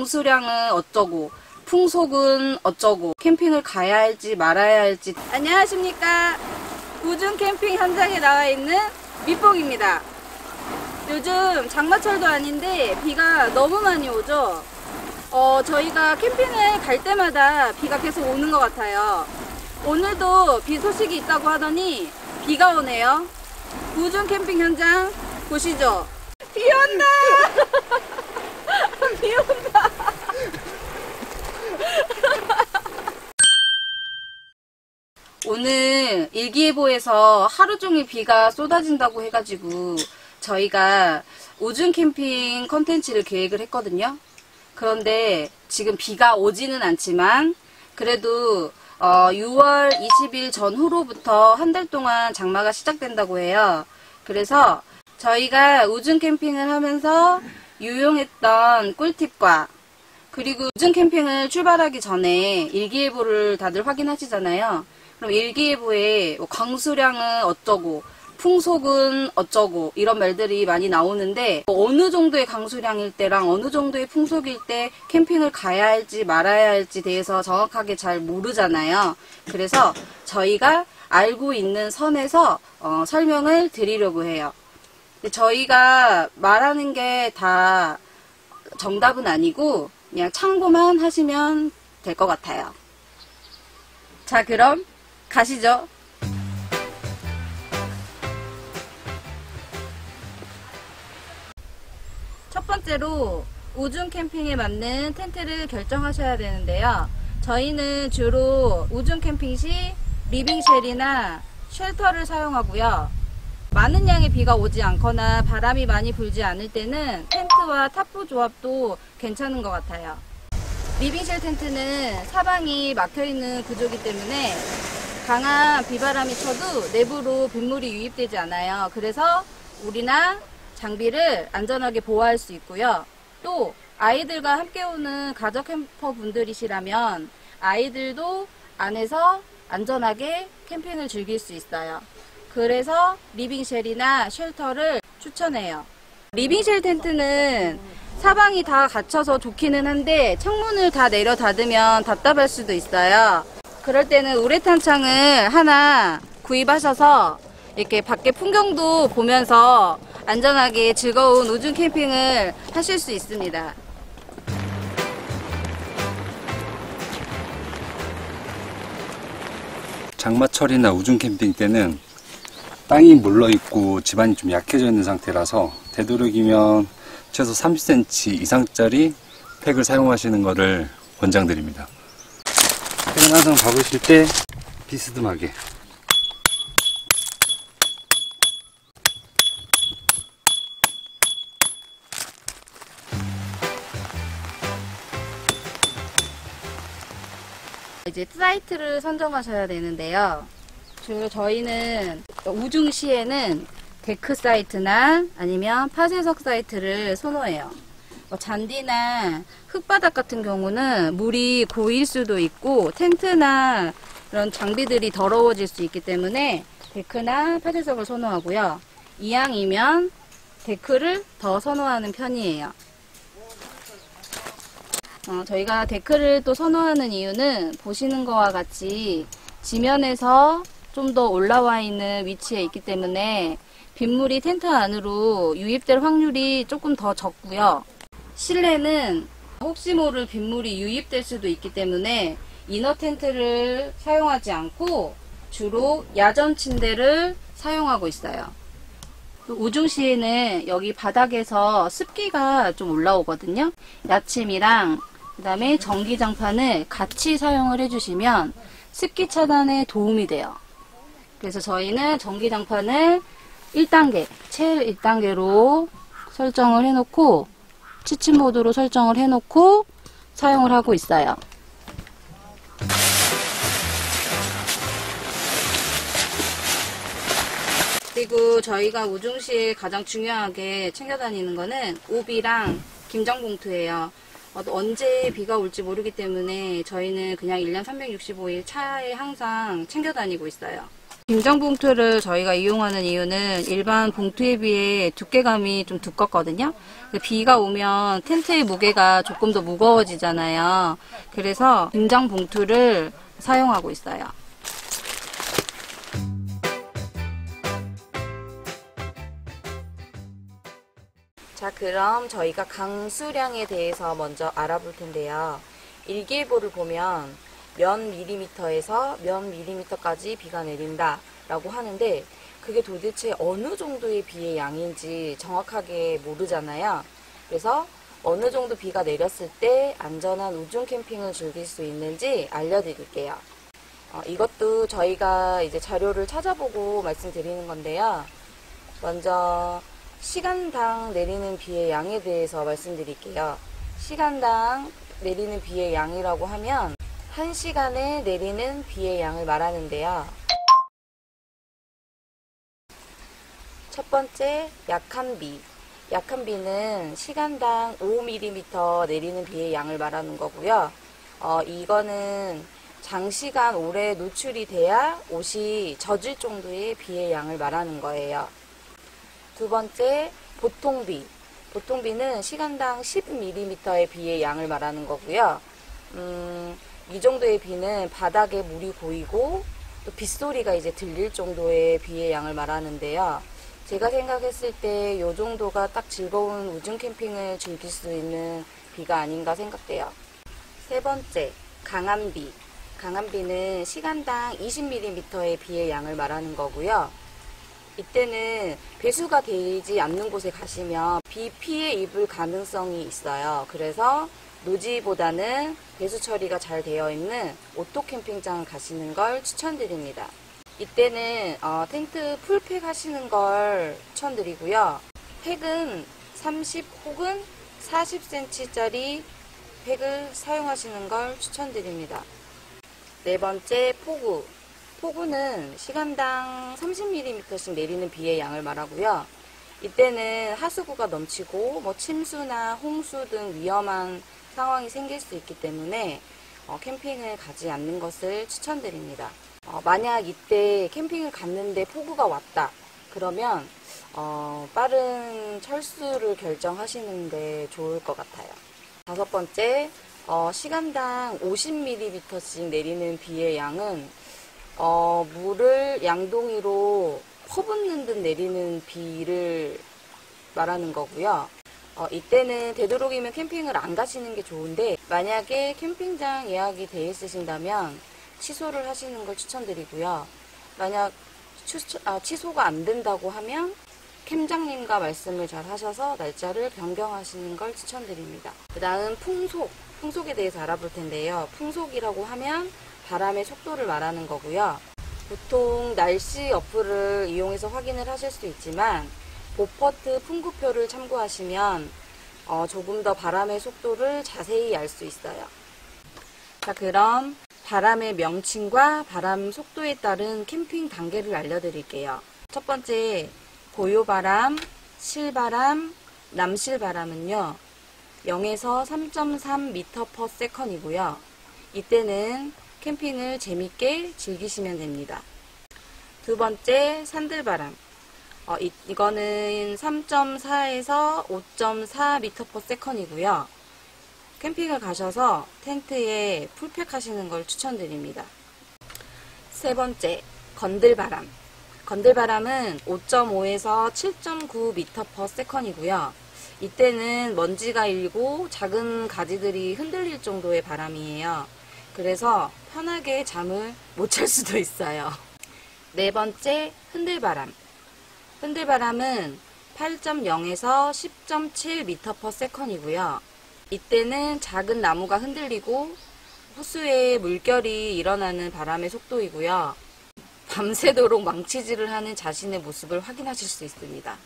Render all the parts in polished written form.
강수량은 어쩌고 풍속은 어쩌고 캠핑을 가야 할지 말아야 할지. 안녕하십니까, 우중 캠핑 현장에 나와 있는 밑봉입니다. 요즘 장마철도 아닌데 비가 너무 많이 오죠. 저희가 캠핑을 갈 때마다 비가 계속 오는 것 같아요. 오늘도 비 소식이 있다고 하더니 비가 오네요. 우중 캠핑 현장 보시죠. 비 온다! 비 온다! 오늘 일기예보에서 하루 종일 비가 쏟아진다고 해가지고 저희가 우중 캠핑 컨텐츠를 계획을 했거든요. 그런데 지금 비가 오지는 않지만 그래도 6월 20일 전후로부터 한 달 동안 장마가 시작된다고 해요. 그래서 저희가 우중 캠핑을 하면서 유용했던 꿀팁과 그리고 우중 캠핑을 출발하기 전에 일기예보를 다들 확인하시잖아요. 그럼 일기예보에 강수량은 어쩌고 풍속은 어쩌고 이런 말들이 많이 나오는데 어느 정도의 강수량일 때랑 어느 정도의 풍속일 때 캠핑을 가야 할지 말아야 할지 대해서 정확하게 잘 모르잖아요. 그래서 저희가 알고 있는 선에서 설명을 드리려고 해요. 저희가 말하는 게 다 정답은 아니고 그냥 참고만 하시면 될 것 같아요. 자, 그럼 가시죠. 첫 번째로 우중 캠핑에 맞는 텐트를 결정하셔야 되는데요. 저희는 주로 우중 캠핑 시 리빙쉘이나 쉘터를 사용하고요. 많은 양의 비가 오지 않거나 바람이 많이 불지 않을 때는 텐트와 타프 조합도 괜찮은 것 같아요. 리빙쉘 텐트는 사방이 막혀있는 구조이기 때문에 강한 비바람이 쳐도 내부로 빗물이 유입되지 않아요. 그래서 우리나 장비를 안전하게 보호할 수 있고요. 또 아이들과 함께 오는 가족 캠퍼 분들이시라면 아이들도 안에서 안전하게 캠핑을 즐길 수 있어요. 그래서 리빙쉘이나 쉘터를 추천해요. 리빙쉘 텐트는 사방이 다 갇혀서 좋기는 한데 창문을 다 내려 닫으면 답답할 수도 있어요. 그럴 때는 우레탄 창을 하나 구입하셔서 이렇게 밖에 풍경도 보면서 안전하게 즐거운 우중 캠핑을 하실 수 있습니다. 장마철이나 우중 캠핑 때는 땅이 물러있고 집안이 좀 약해져 있는 상태라서 되도록이면 최소 30cm 이상짜리 팩을 사용하시는 것을 권장드립니다. 팩은 항상 박으실 때 비스듬하게. 이제 사이트를 선정하셔야 되는데요. 저희는 우중 시에는 데크 사이트나 아니면 파쇄석 사이트를 선호해요. 잔디나 흙바닥 같은 경우는 물이 고일 수도 있고 텐트나 이런 장비들이 더러워질 수 있기 때문에 데크나 파쇄석을 선호하고요. 이왕이면 데크를 더 선호하는 편이에요. 저희가 데크를 또 선호하는 이유는 보시는 것과 같이 지면에서 좀 더 올라와 있는 위치에 있기 때문에 빗물이 텐트 안으로 유입될 확률이 조금 더 적고요. 실내는 혹시 모를 빗물이 유입될 수도 있기 때문에 이너 텐트를 사용하지 않고 주로 야전 침대를 사용하고 있어요. 우중 시에는 여기 바닥에서 습기가 좀 올라오거든요. 야침이랑 그 다음에 전기장판을 같이 사용을 해주시면 습기 차단에 도움이 돼요. 그래서 저희는 전기장판을 1단계, 제일 1단계로 설정을 해놓고 취침 모드로 설정을 해놓고 사용을 하고 있어요. 그리고 저희가 우중 시에 가장 중요하게 챙겨 다니는 거는 오비랑 김장봉투예요. 언제 비가 올지 모르기 때문에 저희는 그냥 1년 365일 차에 항상 챙겨 다니고 있어요. 김장 봉투를 저희가 이용하는 이유는 일반 봉투에 비해 두께감이 좀 두껍거든요. 비가 오면 텐트의 무게가 조금 더 무거워지잖아요. 그래서 김장 봉투를 사용하고 있어요. 자, 그럼 저희가 강수량에 대해서 먼저 알아볼 텐데요. 일기예보를 보면 몇 밀리미터에서 몇 밀리미터까지 비가 내린다 라고 하는데 그게 도대체 어느 정도의 비의 양인지 정확하게 모르잖아요. 그래서 어느 정도 비가 내렸을 때 안전한 우중 캠핑을 즐길 수 있는지 알려드릴게요. 이것도 저희가 이제 자료를 찾아보고 말씀드리는 건데요. 먼저 시간당 내리는 비의 양에 대해서 말씀드릴게요. 시간당 내리는 비의 양이라고 하면 1시간에 내리는 비의 양을 말하는데요. 첫 번째, 약한 비. 약한 비는 시간당 5mm 내리는 비의 양을 말하는 거고요. 이거는 장시간 오래 노출이 돼야 옷이 젖을 정도의 비의 양을 말하는 거예요. 두 번째, 보통비. 보통비는 시간당 10mm의 비의 양을 말하는 거고요. 이 정도의 비는 바닥에 물이 고이고 또 빗소리가 이제 들릴 정도의 비의 양을 말하는데요. 제가 생각했을 때 이 정도가 딱 즐거운 우중 캠핑을 즐길 수 있는 비가 아닌가 생각돼요. 세 번째, 강한 비. 강한 비는 시간당 20mm의 비의 양을 말하는 거고요. 이때는 배수가 되지 않는 곳에 가시면 비 피해 입을 가능성이 있어요. 그래서 노지보다는 배수 처리가 잘 되어 있는 오토 캠핑장을 가시는 걸 추천드립니다. 이때는 텐트 풀팩 하시는 걸 추천드리고요. 팩은 30 혹은 40cm짜리 팩을 사용하시는 걸 추천드립니다. 네 번째, 폭우. 폭우는 시간당 30mm씩 내리는 비의 양을 말하고요. 이때는 하수구가 넘치고 침수나 홍수 등 위험한 상황이 생길 수 있기 때문에 캠핑을 가지 않는 것을 추천드립니다. 만약 이때 캠핑을 갔는데 폭우가 왔다 그러면 빠른 철수를 결정하시는 게 좋을 것 같아요. 다섯 번째, 시간당 50mm씩 내리는 비의 양은 물을 양동이로 퍼붓는 듯 내리는 비를 말하는 거고요. 이때는 되도록이면 캠핑을 안 가시는 게 좋은데 만약에 캠핑장 예약이 돼 있으신다면 취소를 하시는 걸 추천드리고요. 만약 취소가 안 된다고 하면 캠장님과 말씀을 잘 하셔서 날짜를 변경하시는 걸 추천드립니다. 그 다음 풍속에 대해서 알아볼 텐데요. 풍속이라고 하면 바람의 속도를 말하는 거고요. 보통 날씨 어플을 이용해서 확인을 하실 수 있지만 보퍼트 풍구표를 참고하시면 조금 더 바람의 속도를 자세히 알 수 있어요. 자, 그럼 바람의 명칭과 바람 속도에 따른 캠핑 단계를 알려드릴게요. 첫 번째, 고요바람, 실바람, 남실바람은요 0에서 3.3m/s 이고요. 이때는 캠핑을 재밌게 즐기시면 됩니다. 두 번째, 산들바람. 이거는 3.4에서 5.4m/s 이고요. 캠핑을 가셔서 텐트에 풀팩 하시는 걸 추천드립니다. 세 번째, 건들바람. 건들바람은 5.5에서 7.9m/s 이고요. 이때는 먼지가 일고 작은 가지들이 흔들릴 정도의 바람이에요. 그래서 편하게 잠을 못 잘 수도 있어요. 네 번째, 흔들바람. 흔들바람은 8.0에서 10.7m/s 이고요. 이때는 작은 나무가 흔들리고 호수에 물결이 일어나는 바람의 속도이고요. 밤새도록 망치질을 하는 자신의 모습을 확인하실 수 있습니다.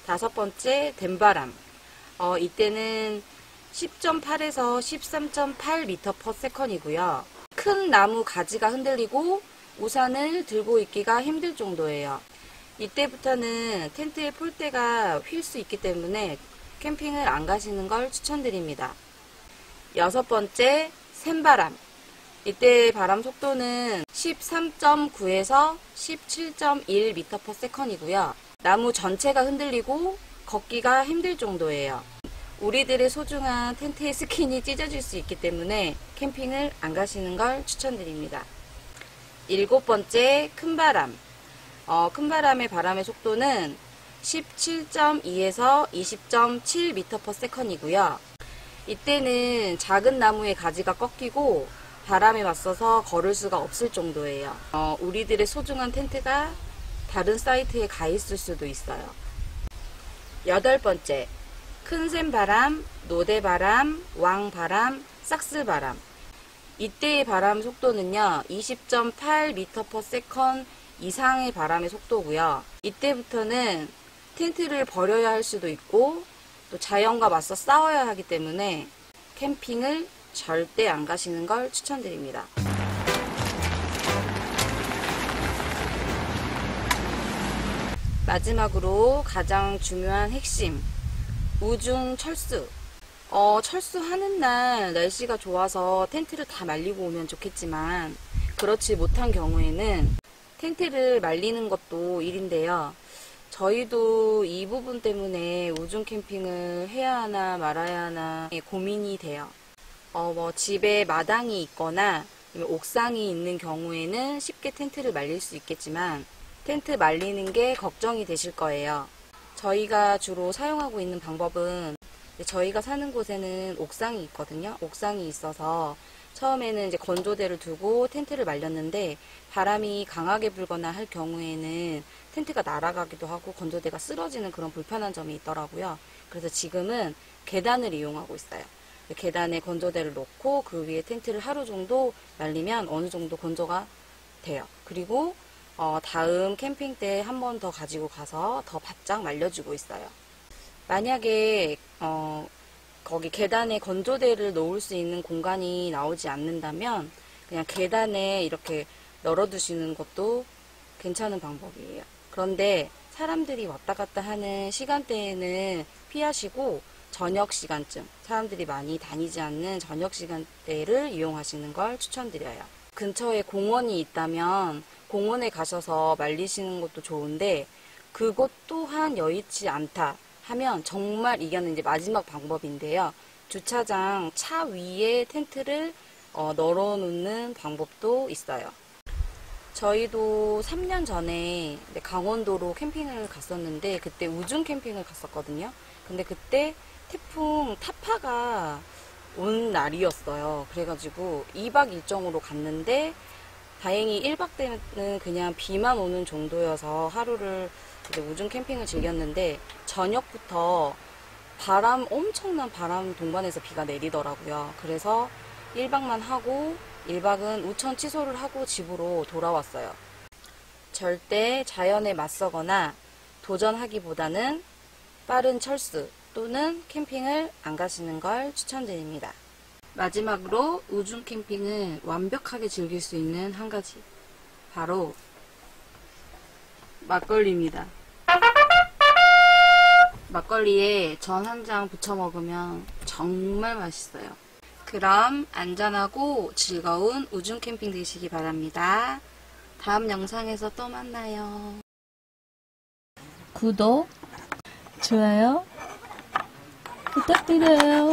다섯 번째, 댐바람. 이때는 10.8에서 13.8m/s 이고요. 큰 나무 가지가 흔들리고 우산을 들고 있기가 힘들 정도예요. 이때부터는 텐트의 폴대가 휠 수 있기 때문에 캠핑을 안 가시는 걸 추천드립니다. 여섯 번째, 샘바람. 이때 바람 속도는 13.9에서 17.1m/s이고요. 나무 전체가 흔들리고 걷기가 힘들 정도예요. 우리들의 소중한 텐트의 스킨이 찢어질 수 있기 때문에 캠핑을 안 가시는 걸 추천드립니다. 7번째, 큰 바람. 큰 바람의 바람의 속도는 17.2에서 20.7m/s이고요. 이때는 작은 나무의 가지가 꺾이고 바람에 맞서서 걸을 수가 없을 정도예요. 우리들의 소중한 텐트가 다른 사이트에 가 있을 수도 있어요. 8번째, 큰샘 바람, 노대 바람, 왕 바람, 싹스 바람. 이때의 바람 속도는요, 20.8m/s 이상의 바람의 속도고요. 이때부터는 텐트를 버려야 할 수도 있고 또 자연과 맞서 싸워야 하기 때문에 캠핑을 절대 안 가시는 걸 추천드립니다. 마지막으로 가장 중요한 핵심, 우중 철수. 철수하는 날 날씨가 좋아서 텐트를 다 말리고 오면 좋겠지만 그렇지 못한 경우에는 텐트를 말리는 것도 일인데요. 저희도 이 부분 때문에 우중 캠핑을 해야 하나 말아야 하나 고민이 돼요. 집에 마당이 있거나 옥상이 있는 경우에는 쉽게 텐트를 말릴 수 있겠지만 텐트 말리는 게 걱정이 되실 거예요. 저희가 주로 사용하고 있는 방법은 저희가 사는 곳에는 옥상이 있거든요. 옥상이 있어서 처음에는 이제 건조대를 두고 텐트를 말렸는데 바람이 강하게 불거나 할 경우에는 텐트가 날아가기도 하고 건조대가 쓰러지는 그런 불편한 점이 있더라고요. 그래서 지금은 계단을 이용하고 있어요. 계단에 건조대를 놓고 그 위에 텐트를 하루 정도 말리면 어느 정도 건조가 돼요. 그리고 다음 캠핑 때 한 번 더 가지고 가서 더 바짝 말려주고 있어요. 만약에 거기 계단에 건조대를 놓을 수 있는 공간이 나오지 않는다면 그냥 계단에 이렇게 널어두시는 것도 괜찮은 방법이에요. 그런데 사람들이 왔다 갔다 하는 시간대에는 피하시고 저녁 시간쯤, 사람들이 많이 다니지 않는 저녁 시간대를 이용하시는 걸 추천드려요. 근처에 공원이 있다면 공원에 가셔서 말리시는 것도 좋은데 그것 또한 여의치 않다 하면 정말 이거는 이제 마지막 방법인데요. 주차장 차 위에 텐트를 널어놓는 방법도 있어요. 저희도 3년 전에 강원도로 캠핑을 갔었는데 그때 우중 캠핑을 갔었거든요. 근데 그때 태풍 타파가 온 날이었어요. 그래가지고 2박 일정으로 갔는데 다행히 1박 때는 그냥 비만 오는 정도여서 하루를 이제 우중 캠핑을 즐겼는데 저녁부터 엄청난 바람 동반해서 비가 내리더라고요. 그래서 1박만 하고 1박은 우천 취소를 하고 집으로 돌아왔어요. 절대 자연에 맞서거나 도전하기보다는 빠른 철수 또는 캠핑을 안 가시는 걸 추천드립니다. 마지막으로 우중 캠핑을 완벽하게 즐길 수 있는 한 가지, 바로 막걸리입니다. 막걸리에 전 한 장 부쳐 먹으면 정말 맛있어요. 그럼 안전하고 즐거운 우중 캠핑 되시기 바랍니다. 다음 영상에서 또 만나요. 구독, 좋아요 부탁드려요.